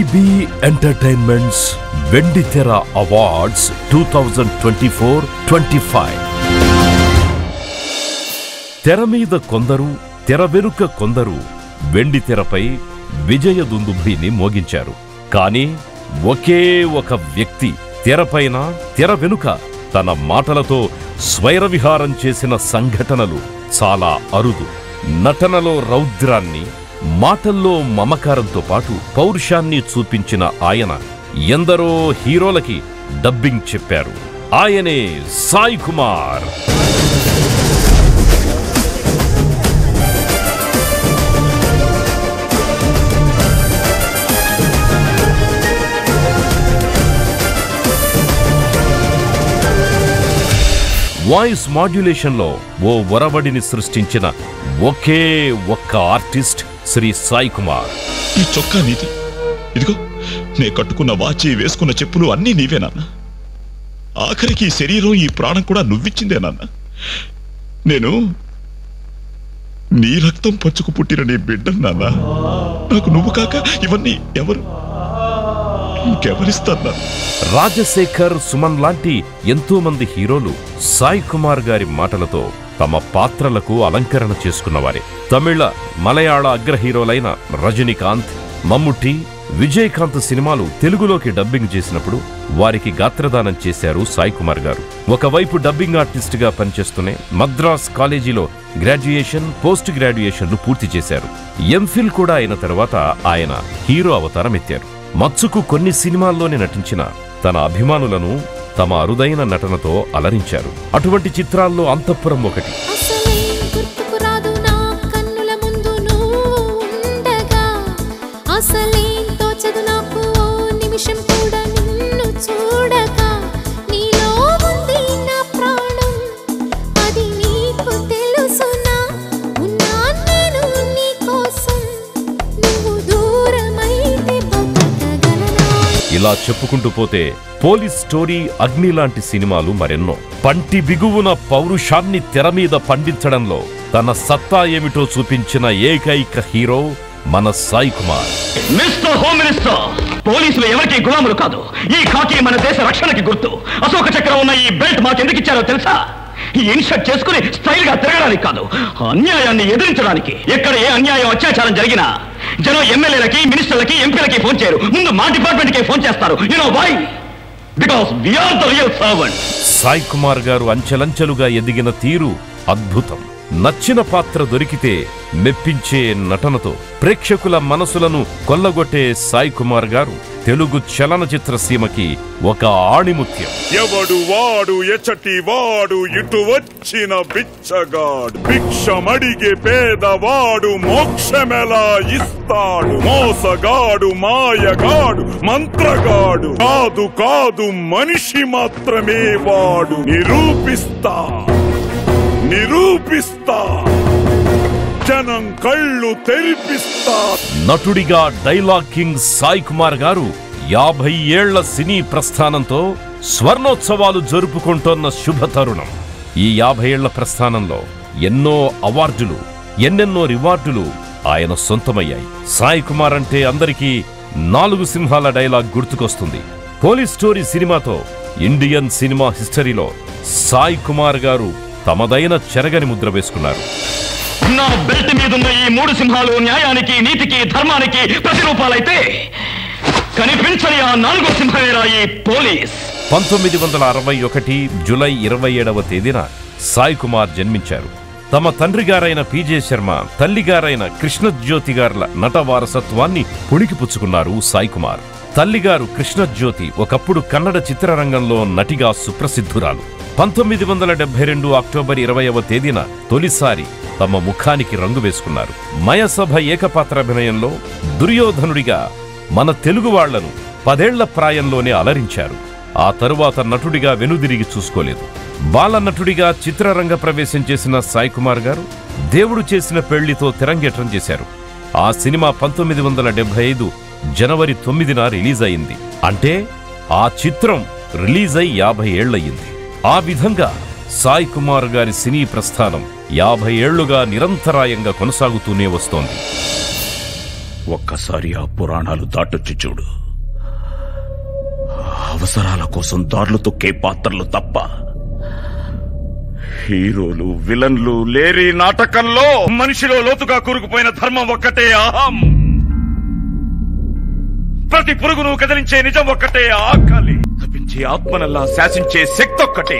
IB Entertainment's Venditera Awards 2024-25. తెర మీద కొందరు, తెర వెనుక కొందరు వెండితెరపై విజయ దుందుభిని మోగించారు. కానీ ఒకే ఒక వ్యక్తి తెరపైన, తెర వెనుక తన మాటలతో స్వైరవిహారం చేసిన సంఘటనలు చాలా అరుదు. నటనలో రౌద్రాన్ని, మాటల్లో మమకారంతో పాటు పౌరుషాన్ని చూపించిన ఆయన ఎందరో హీరోలకి డబ్బింగ్ చెప్పారు. ఆయనే సాయి కుమార్. వాయిస్ మాడ్యులేషన్లో ఓ వరవడిని సృష్టించిన ఒకే ఒక్క ఆర్టిస్ట్ శ్రీ సాయి కుమార్. ఈ చొక్కా నీది, ఇదిగో నే కట్టుకున్న వాచి, వేసుకున్న చెప్పులు అన్నీ నీవే నాన్న. ఆఖరికి ఈ శరీరం, ఈ ప్రాణం కూడా నువ్విచ్చిందే నాన్న. నేను నీ రక్తం పంచుకు పుట్టిన నీ బిడ్డను నాన్న. నాకు నువ్వు కాక ఇవన్నీ ఎవరు, ఇంకెవరిస్తాను? రాజశేఖర్, సుమన్ లాంటి ఎంతో మంది హీరోలు సాయి కుమార్ గారి మాటలతో తమ పాత్రలకు అలంకరణ చేసుకున్నవారే. తమిళ, మలయాళ అగ్ర హీరోలైన రజనీకాంత్, మమ్ముట్టి, విజయకాంత్ సినిమాలు తెలుగులోకి డబ్బింగ్ చేసినప్పుడు వారికి గాత్రదానం చేశారు సాయి కుమార్ గారు. ఒకవైపు డబ్బింగ్ ఆర్టిస్ట్ గా పనిచేస్తూనే మద్రాస్ కాలేజీలో గ్రాడ్యుయేషన్, పోస్ట్ గ్రాడ్యుయేషన్లు పూర్తి చేశారు. ఎంఫిల్ కూడా అయిన తర్వాత ఆయన హీరో అవతారం ఎత్తారు. మచ్చుకు కొన్ని సినిమాల్లోనే నటించిన తన అభిమానులను తమ అరుదైన నటనతో అలరించారు. అటువంటి చిత్రాల్లో అంతఃపురం ఒకటి. ఇలా చెప్పుకుంటూ పోతే పోలీస్ స్టోరీ, అగ్ని లాంటి సినిమాలు మరెన్నో. పంటి బిగువున పౌరుషాన్ని తెర మీద పండించడంలో తన సత్తా ఏమిటో చూపించిన ఏకైక హీరో మన Sai Kumar. Mister home minister, పోలీసులు ఎవరికి గులాములు కాదు. ఈ ఖాకీ మన దేశ రక్షణకి గుర్తు. అశోక చక్రం ఉన్న ఈ బెల్ట్ మాకెందుకు ఇచ్చారో తెలుసా? ఈ ఇన్షర్ట్ చేసుకుని స్టైల్ గా తిరగడానికి కాదు, అన్యాయాన్ని ఎదిరించడానికి. ఎక్కడ ఏ అన్యాయం, అత్యాచారం జరిగినా జనం ఎమ్మెల్యేలకి, మినిస్టర్లకి, ఎంపీలకి ఫోన్ చేయరు, ముందు మా డిపార్ట్మెంట్ కి ఫోన్ చేస్తారు. You know why? Because we are the real servant. Sai Kumar గారు అంచెలంచెలుగా ఎదిగిన తీరు అద్భుతం. నచ్చిన పాత్ర దొరికితే మెప్పించే నటనతో ప్రేక్షకుల మనసులను కొల్లగొట్టే సాయి కుమార్ గారు తెలుగు చలనచిత్ర సీమకి ఒక ఆణిముత్యం. ఎవడు వాడు ఎచ్చటి వాడు, ఇటు వచ్చిన బిచ్చగాడు, భిక్షమడిగే పేదవాడు మోక్షమెలా ఇస్తాడు. మోసగాడు, మాయగాడు, మంత్రగాడు కాదు కాదు, మనిషి మాత్రమే వాడు. నిరూపిస్తా జనం కళ్ళు తెరిపిస్తా. నటుడిగా డైలాగ్ కింగ్ సాయి కుమార్ గారు 50 ఏళ్ల సినీ ప్రస్థానంతో స్వర్ణోత్సవాలు జరుపుకుంటోన్న శుభతరుణం. ఈ 50 ఏళ్ల ప్రస్థానంలో ఎన్నో అవార్డులు, ఎన్నెన్నో రివార్డులు ఆయన సొంతమయ్యాయి. సాయి కుమార్ అంటే అందరికీ 4 సింహాల డైలాగ్ గుర్తుకొస్తుంది. పోలీస్ స్టోరీ సినిమాతో ఇండియన్ సినిమా హిస్టరీలో సాయి కుమార్ గారు తమదైన చెరగని ముద్ర వేసుకున్నారు. నా బెల్ట్ మీద ఉన్న ఈ 3 సింహాలు న్యాయానికి, నీతికి, ధర్మానికి ప్రతిరూపాలైతే కనిపించని ఆ 4వ సింహమేరా ఈ పోలీస్. 1961 జూలై 27వ తేదీన సాయి కుమార్ జన్మించారు. తమ తండ్రి గారైన పిజే శర్మ, తల్లిగారైన కృష్ణజ్యోతి గార్ల నట వారసత్వాన్ని పుణికిపుచ్చుకున్నారు సాయి కుమార్. తల్లిగారు కృష్ణజ్యోతి ఒకప్పుడు కన్నడ చిత్రరంగంలో నటిగా సుప్రసిద్ధురాలు. 1972 అక్టోబర్ 20వ తేదీన తొలిసారి తమ ముఖానికి రంగు వేసుకున్నారు. మయసభ ఏకపాత్రాభినయంలో దుర్యోధనుడిగా మన తెలుగు వాళ్లను 10 ఏళ్ల ప్రాయంలోనే అలరించారు. ఆ తరువాత నటుడిగా వెనుదిరిగి చూసుకోలేదు. బాల నటుడిగా చిత్రరంగ ప్రవేశం చేసిన సాయి కుమార్ గారు దేవుడు చేసిన పెళ్లితో తెరంగేట్రం చేశారు. ఆ సినిమా 1975 జనవరి 9న రిలీజ్ అయింది. అంటే ఆ చిత్రం రిలీజ్ అయి 50 ఏళ్లయ్యింది. ఆ విధంగా సాయి కుమార్ గారి సినీ ప్రస్థానం 50 ఏళ్లుగా నిరంతరాయంగా కొనసాగుతూనే వస్తోంది. ఒక్కసారి ఆ పురాణాలు దాటొచ్చి చూడు. అవసరాల కోసం దారులు తొక్కే పాత్రలు తప్ప హీరోలు విలన్లు లేరి నాటకంలో మనిషిలో లోతుగా కూరుకుపోయిన ధర్మం ఒక్కటే అహం. ప్రతి పురుగును కదిలించే నిజం ఒక్కటే ఆకలి. తప్పించే ఆత్మనల్లా శాసించే శక్తి ఒక్కటే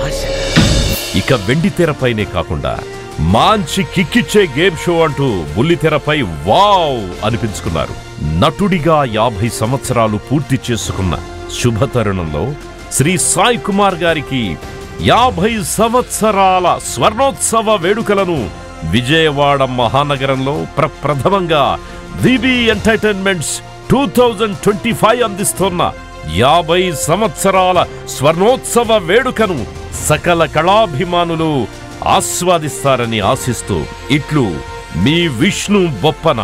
ఆశ. ఇక వెండి తెరపైనే కాకుండా మంచి కిక్కిచ్చే గేమ్ షో అంటూ బుల్లితెరపై వావ్ అనిపించుకున్నారు. నటుడిగా 50 సంవత్సరాలు పూర్తి చేసుకున్న శుభతరుణంలో శ్రీ సాయి కుమార్ గారికి 50 సంవత్సరాల స్వర్ణోత్సవ వేడుకలను విజయవాడ మహానగరంలో ప్రప్రథమంగా విబి ఎంటర్టైన్మెంట్స్ 2025 అందిస్తున్న 50 సంవత్సరాల స్వర్ణోత్సవ వేడుకను సకల కళాభిమానులు ఆస్వాదిస్తారని ఆశిస్తూ ఇట్లు మీ విష్ణు బొప్పన.